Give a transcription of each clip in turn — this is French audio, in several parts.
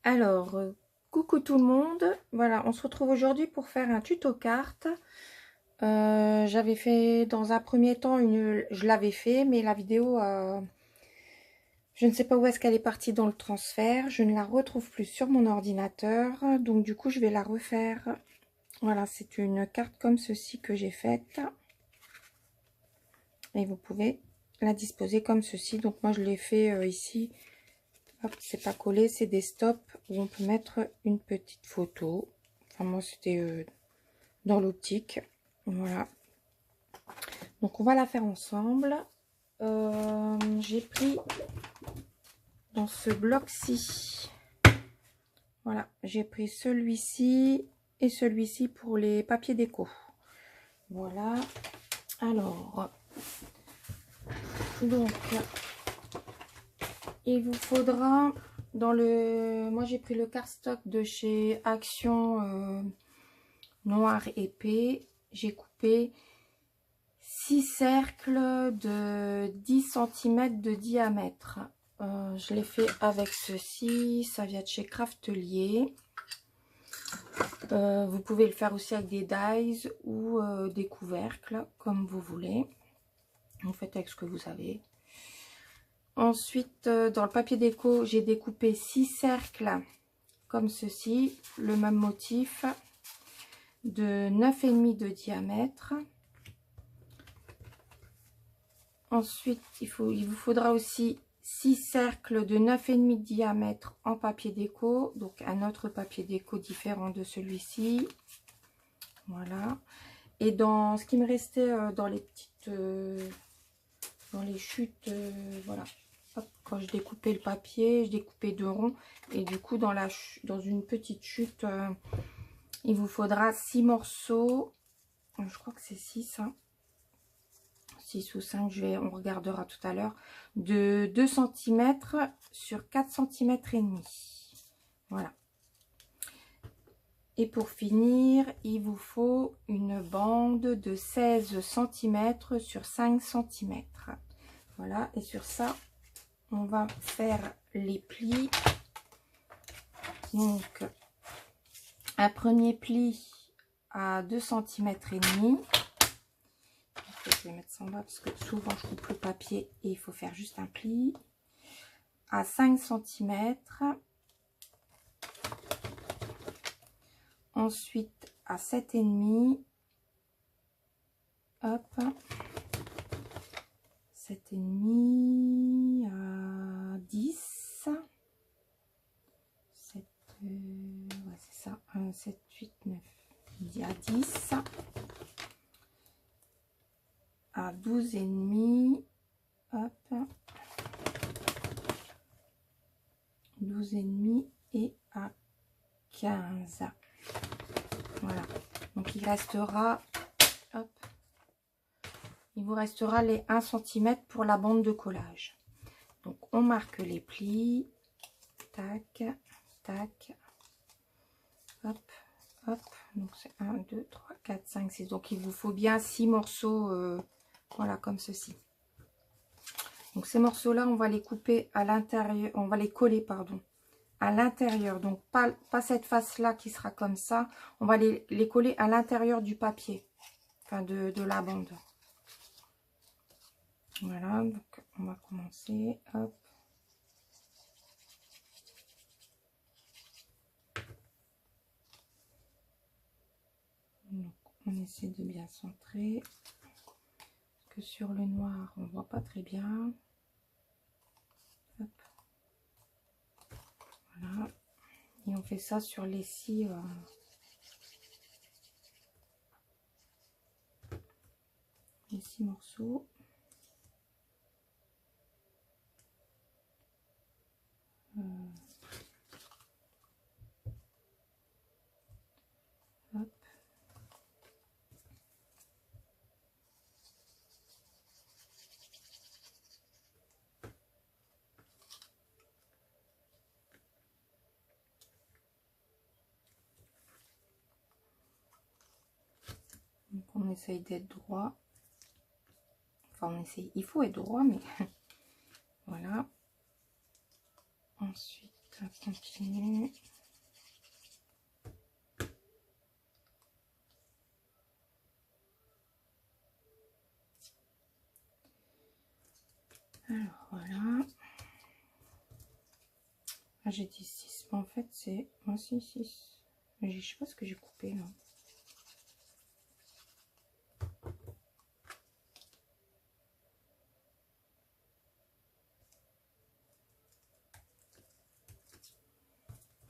Alors, coucou tout le monde. Voilà, on se retrouve aujourd'hui pour faire un tuto carte. J'avais fait dans un premier temps je l'avais fait, mais la vidéo, je ne sais pas où est-ce qu'elle est partie dans le transfert. Je ne la retrouve plus sur mon ordinateur, donc du coup, je vais la refaire. Voilà, c'est une carte comme ceci que j'ai faite, et vous pouvez la disposer comme ceci. Donc moi, je l'ai fait ici. Hop, c'est pas collé, c'est des stops où on peut mettre une petite photo. Enfin, moi, c'était dans l'optique. Voilà. Donc, on va la faire ensemble. J'ai pris dans ce bloc-ci. Voilà, j'ai pris celui-ci et celui-ci pour les papiers déco. Voilà. Alors, donc, il vous faudra dans le... Moi, j'ai pris le cardstock de chez Action noir épais. J'ai coupé 6 cercles de 10 cm de diamètre. Je l'ai fait avec ceci, ça vient de chez Craftelier. Vous pouvez le faire aussi avec des dies ou des couvercles, comme vous voulez. Vous faites avec ce que vous avez. Ensuite, dans le papier déco, j'ai découpé 6 cercles comme ceci, le même motif, de 9,5 de diamètre. Ensuite, il vous faudra aussi 6 cercles de 9,5 de diamètre en papier déco. Donc, un autre papier déco différent de celui-ci. Voilà. Et dans ce qui me restait dans les petites... dans les chutes, voilà. Hop, quand je découpais le papier, je découpais de rond. Et du coup, dans une petite chute, il vous faudra 6 morceaux. Je crois que c'est 6, hein. 6 ou 5, on regardera tout à l'heure, de 2 cm sur 4 cm et demi. Voilà. Et pour finir, il vous faut une bande de 16 cm sur 5 cm. Voilà, et sur ça, on va faire les plis. Donc, un premier pli à 2 cm et demi. Je vais mettre ça en bas parce que souvent je coupe le papier et il faut faire juste un pli. À 5 cm. Ensuite à 7,5. Hop. 7,5 à 10. 7, ouais, c'est ça. 1, 7, 8, 9. À 10. À 12,5. Hop. 12,5 et à 15. Voilà. Donc il restera, hop, il vous restera les 1 cm pour la bande de collage. Donc on marque les plis. Tac, tac. Hop, hop. Donc c'est 1, 2, 3, 4, 5, 6. Donc il vous faut bien 6 morceaux, voilà, comme ceci. Donc ces morceaux-là, on va les couper à l'intérieur, on va les coller, pardon, à l'intérieur. Donc pas cette face-là qui sera comme ça. On va les coller à l'intérieur du papier, enfin de la bande. Voilà, donc on va commencer. Hop. Donc on essaie de bien centrer. Parce que sur le noir, on voit pas très bien. Hop. Voilà. Et on fait ça sur les 6 morceaux. Hop. Donc on essaye d'être droit. Enfin on essaye, il faut être droit, mais voilà. Ensuite, ça continue. Alors voilà. Ah, j'ai dit 6, mais en fait c'est... Moi c'est 6. Je sais pas ce que j'ai coupé là.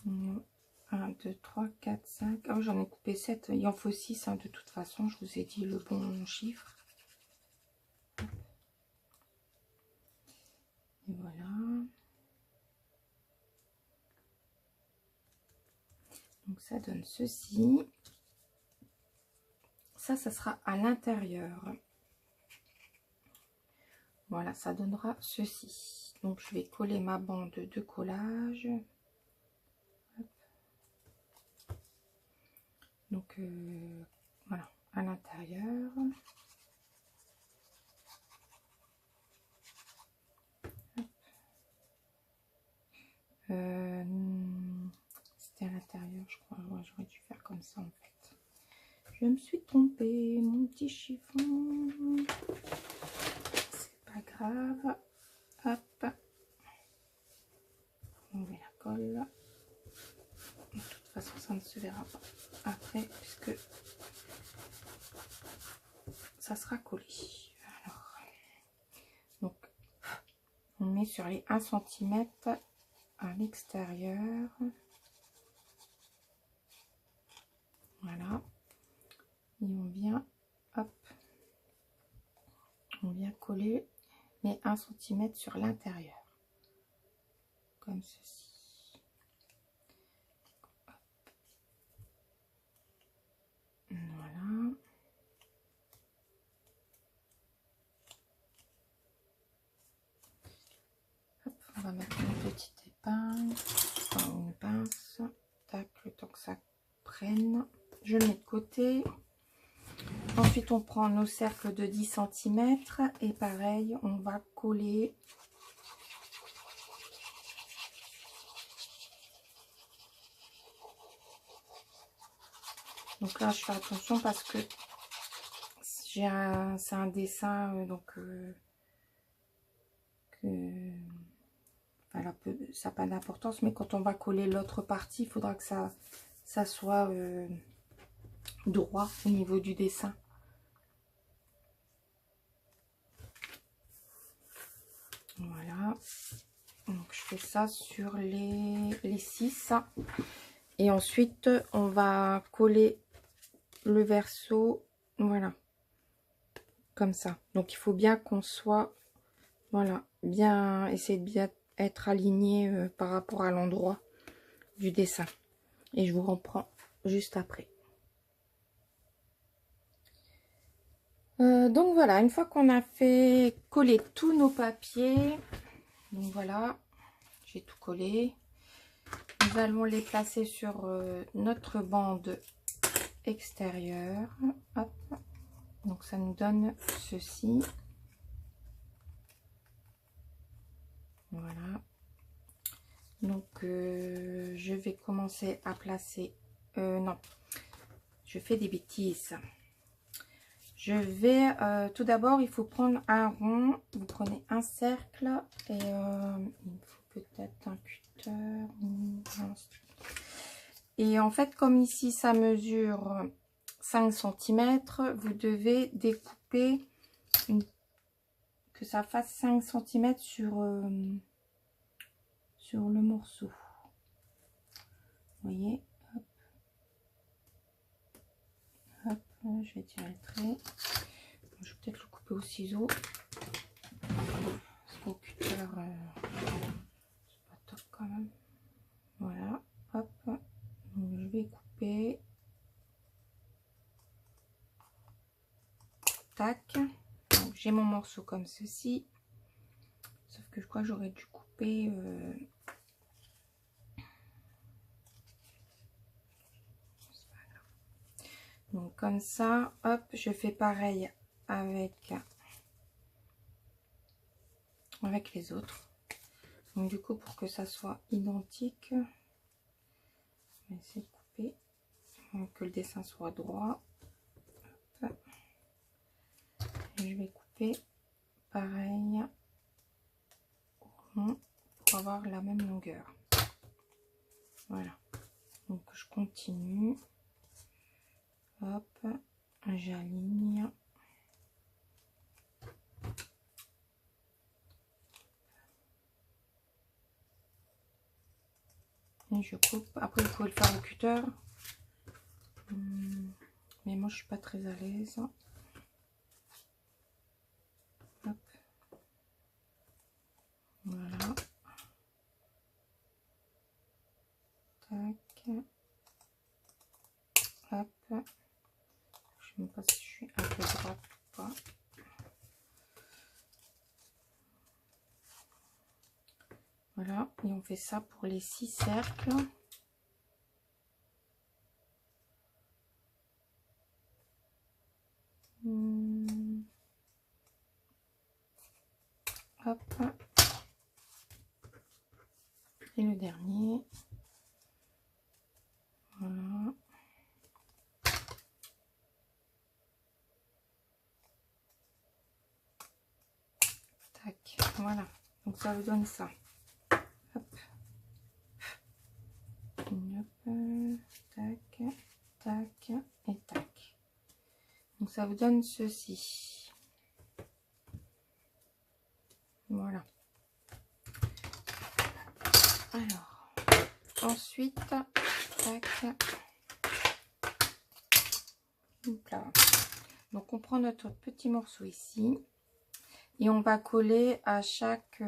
Mmh. 1, 2, 3, 4, 5. Ah oui, j'en ai coupé 7. Il en faut 6 hein, de toute façon. Je vous ai dit le bon chiffre. Et voilà. Donc ça donne ceci. Ça sera à l'intérieur. Voilà, ça donnera ceci. Donc je vais coller ma bande de collage. Hop. Donc voilà, à l'intérieur. C'était à l'intérieur, je crois. Ouais, j'aurais dû faire comme ça en fait. Je me suis trompée, mon petit chiffon. C'est pas grave. Hop. On met la colle. De toute façon, ça ne se verra pas après, puisque ça sera collé. Alors, donc, on met sur les 1 cm à l'extérieur. Voilà. Et on vient, hop, on vient coller les 1 cm sur l'intérieur. Comme ceci. Hop. Voilà. Hop, on va mettre une petite épingle, enfin une pince. Tac, le temps que ça prenne. Je le mets de côté. Ensuite, on prend nos cercles de 10 cm et pareil, on va coller. Donc là, je fais attention parce que c'est un dessin donc voilà, ça n'a pas d'importance, mais quand on va coller l'autre partie, il faudra que ça soit droit au niveau du dessin. Voilà, donc je fais ça sur les 6 et ensuite on va coller le verso, voilà, comme ça. Donc il faut bien qu'on soit, voilà, bien essayer de bien être aligné par rapport à l'endroit du dessin. Et je vous reprends juste après. Donc voilà, une fois qu'on a fait coller tous nos papiers, donc voilà, j'ai tout collé. Nous allons les placer sur notre bande extérieure. Hop. Donc ça nous donne ceci. Voilà. Donc je vais commencer à placer... non, je fais des bêtises. Je vais, tout d'abord, il faut prendre un rond. Vous prenez un cercle et il faut peut-être un cutter. Et en fait, comme ici, ça mesure 5 cm, vous devez découper que ça fasse 5 cm sur le morceau. Vous voyez, hop. Hop, je vais tirer le trait. Je vais peut-être le couper au ciseau. Parce qu'au cutter, c'est pas top quand même. Voilà, hop. Donc, je vais couper. Tac. J'ai mon morceau comme ceci. Sauf que je crois que j'aurais dû couper... Donc comme ça, hop, je fais pareil avec les autres. Donc du coup, pour que ça soit identique, je vais essayer de couper, que le dessin soit droit. Hop. Et je vais couper pareil rond pour avoir la même longueur. Voilà. Donc je continue. Hop, j'aligne. Et je coupe. Après, vous pouvez le faire au cutter. Mais moi, je suis pas très à l'aise. Hop. Voilà. Tac. Hop. Je ne sais même pas si je suis un peu droite ou pas. Voilà. Et on fait ça pour les 6 cercles. Hop. Et le dernier. Voilà. Tac. Voilà. Donc ça vous donne ça. Hop. Hop. Tac. Tac. Et tac. Donc ça vous donne ceci. Voilà. Alors, ensuite, tac. Là. Donc on prend notre petit morceau ici et on va coller à chaque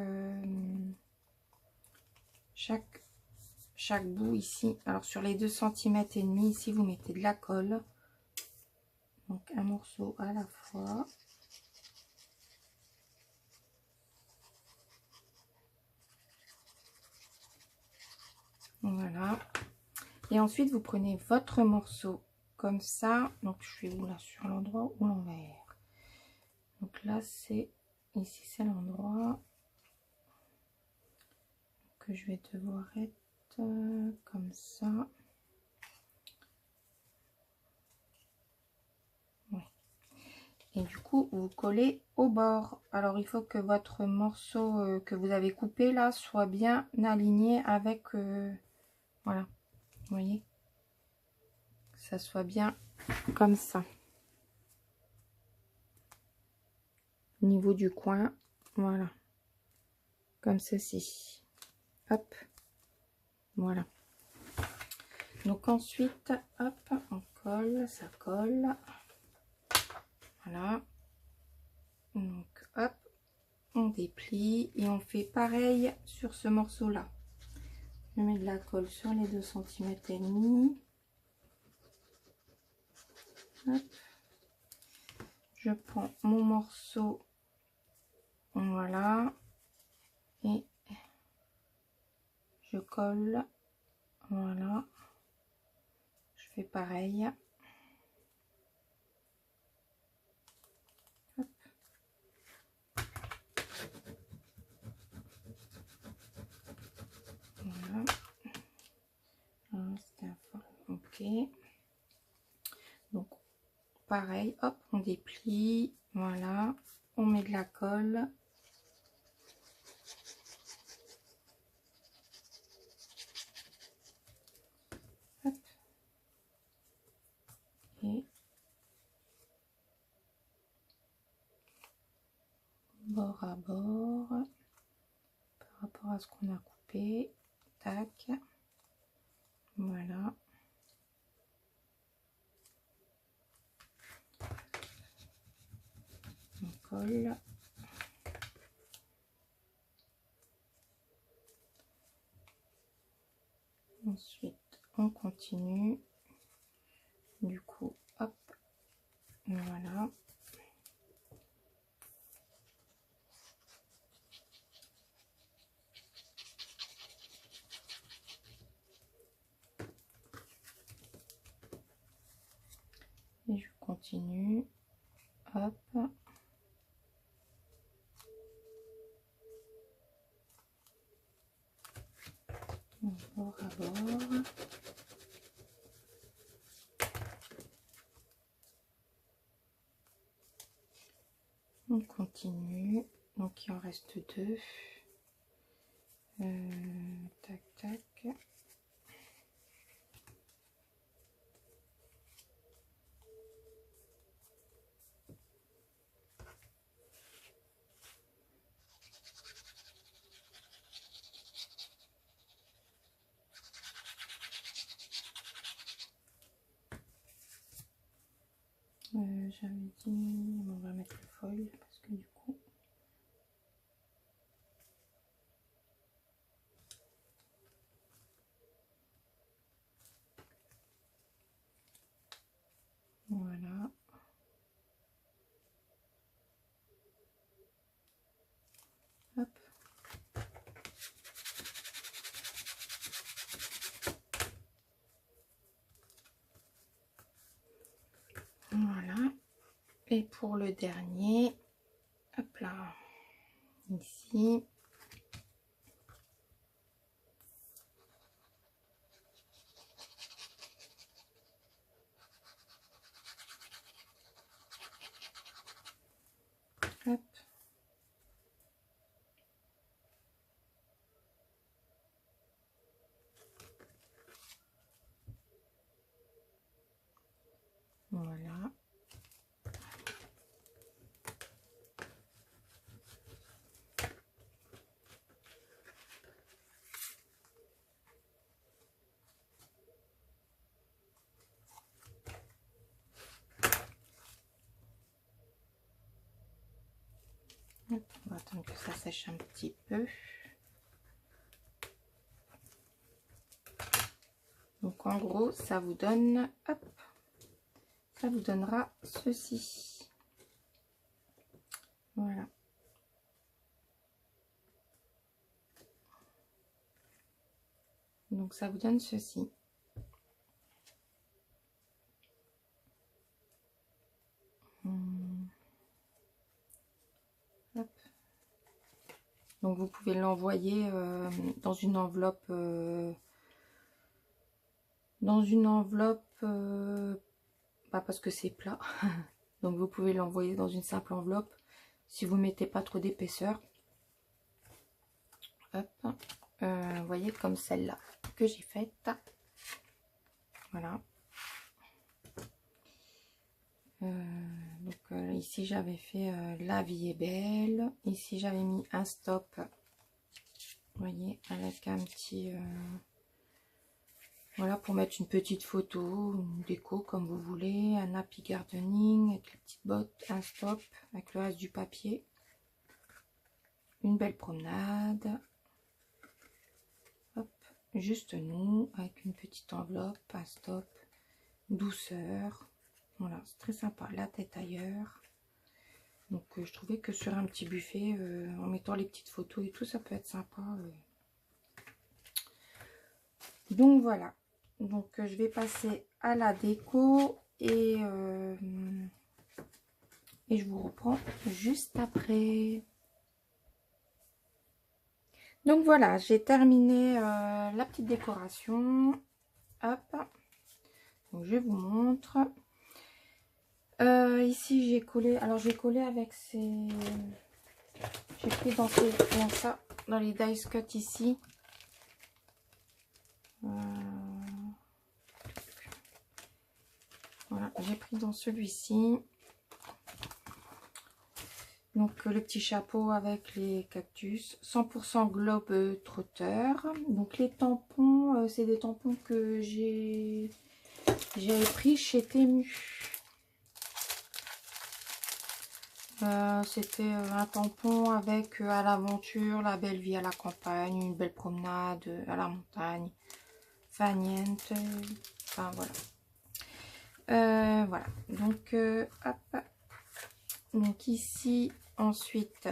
bout ici. Alors sur les 2,5 cm ici, vous mettez de la colle. Donc un morceau à la fois. Voilà. Et ensuite vous prenez votre morceau comme ça. Donc je suis où là, sur l'endroit ou l'envers? Donc là c'est ici, c'est l'endroit que je vais devoir être comme ça. Ouais. Et du coup vous collez au bord. Alors il faut que votre morceau que vous avez coupé là soit bien aligné avec voilà, vous voyez, que ça soit bien comme ça au niveau du coin. Voilà, comme ceci. Hop, voilà. Donc ensuite, hop, on colle, ça colle. Voilà. Donc hop, on déplie et on fait pareil sur ce morceau là. Je mets de la colle sur les 2,5 cm. Hop. Je prends mon morceau, voilà, et je colle, voilà. Je fais pareil. Hop. Voilà. C'était un fort. Ok. Donc pareil, hop, on déplie, voilà, on met de la colle. Hop. Et bord à bord par rapport à ce qu'on a coupé. Tac. Voilà. On colle. Ensuite, on continue. Du coup, hop, voilà. Et je continue. Hop. bord. On continue. Donc il en reste 2. Tac tac. J'avais dit, on va mettre le foil parce que du coup voilà. Hop. Voilà. Et pour le dernier, hop là, ici. Hop. Voilà. Hop, on va attendre que ça sèche un petit peu. Donc en gros, ça vous donne, hop, ça vous donnera ceci. Voilà. Donc ça vous donne ceci. Hop. Donc vous pouvez l'envoyer dans une enveloppe, pas parce que c'est plat. Donc vous pouvez l'envoyer dans une simple enveloppe si vous mettez pas trop d'épaisseur. Hop, vous voyez, comme celle-là que j'ai faite. Voilà. Donc ici j'avais fait la vie est belle. Ici j'avais mis un stop, vous voyez, avec un petit voilà, pour mettre une petite photo, une déco comme vous voulez, un happy gardening avec les petites bottes, un stop avec le reste du papier, une belle promenade, hop, juste nous avec une petite enveloppe, un stop, douceur. Voilà, c'est très sympa. La tête ailleurs. Donc je trouvais que sur un petit buffet, en mettant les petites photos et tout, ça peut être sympa. Donc voilà. Donc je vais passer à la déco et je vous reprends juste après. Donc voilà, j'ai terminé la petite décoration. Hop. Donc je vous montre. Ici j'ai collé, alors j'ai collé avec ces, j'ai pris dans ça, dans les dice cut ici. Voilà, j'ai pris dans celui-ci. Donc le petit chapeau avec les cactus, 100% Globe Trotter. Donc les tampons, c'est des tampons que j'ai pris chez Temu. C'était un tampon avec à l'aventure, la belle vie à la campagne, une belle promenade à la montagne, faniente, enfin voilà. Voilà, donc hop. Donc ici ensuite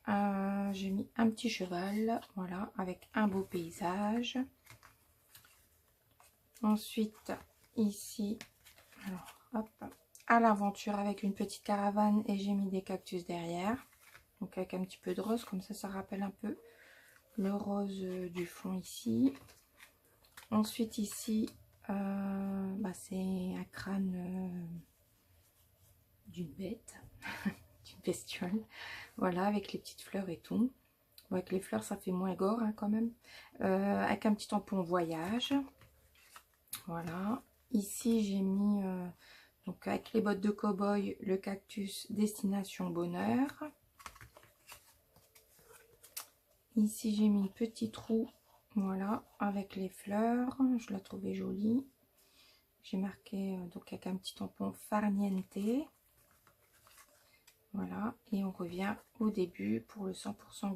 j'ai mis un petit cheval, voilà, avec un beau paysage. Ensuite ici, alors hop, à l'aventure avec une petite caravane et j'ai mis des cactus derrière, donc avec un petit peu de rose, comme ça ça rappelle un peu le rose du fond ici. Ensuite ici, c'est un crâne d'une bête, d'une bestiole. Voilà, avec les petites fleurs et tout. Bon, avec les fleurs, ça fait moins gore hein, quand même. Avec un petit tampon voyage. Voilà. Ici, j'ai mis, donc avec les bottes de cow-boy, le cactus destination bonheur. Ici, j'ai mis petit trou, voilà, avec les fleurs. Je la trouvais jolie. J'ai marqué, donc avec un petit tampon farniente. Voilà, et on revient au début pour le 100%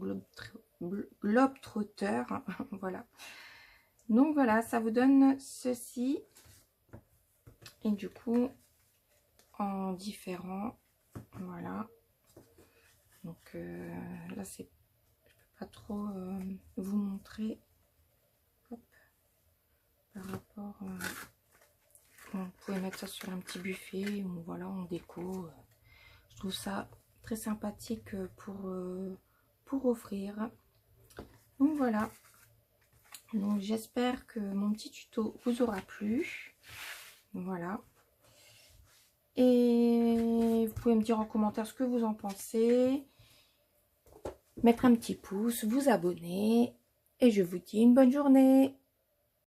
globe-trotteur. Voilà. Donc voilà, ça vous donne ceci. Et du coup, en différent, voilà. Donc là, c'est, je peux pas trop vous montrer. Hop, par rapport, vous pouvez mettre ça sur un petit buffet ou voilà en déco. Je trouve ça très sympathique pour offrir. Donc voilà. Donc j'espère que mon petit tuto vous aura plu. Voilà. Et vous pouvez me dire en commentaire ce que vous en pensez. Mettre un petit pouce, vous abonner. Et je vous dis une bonne journée.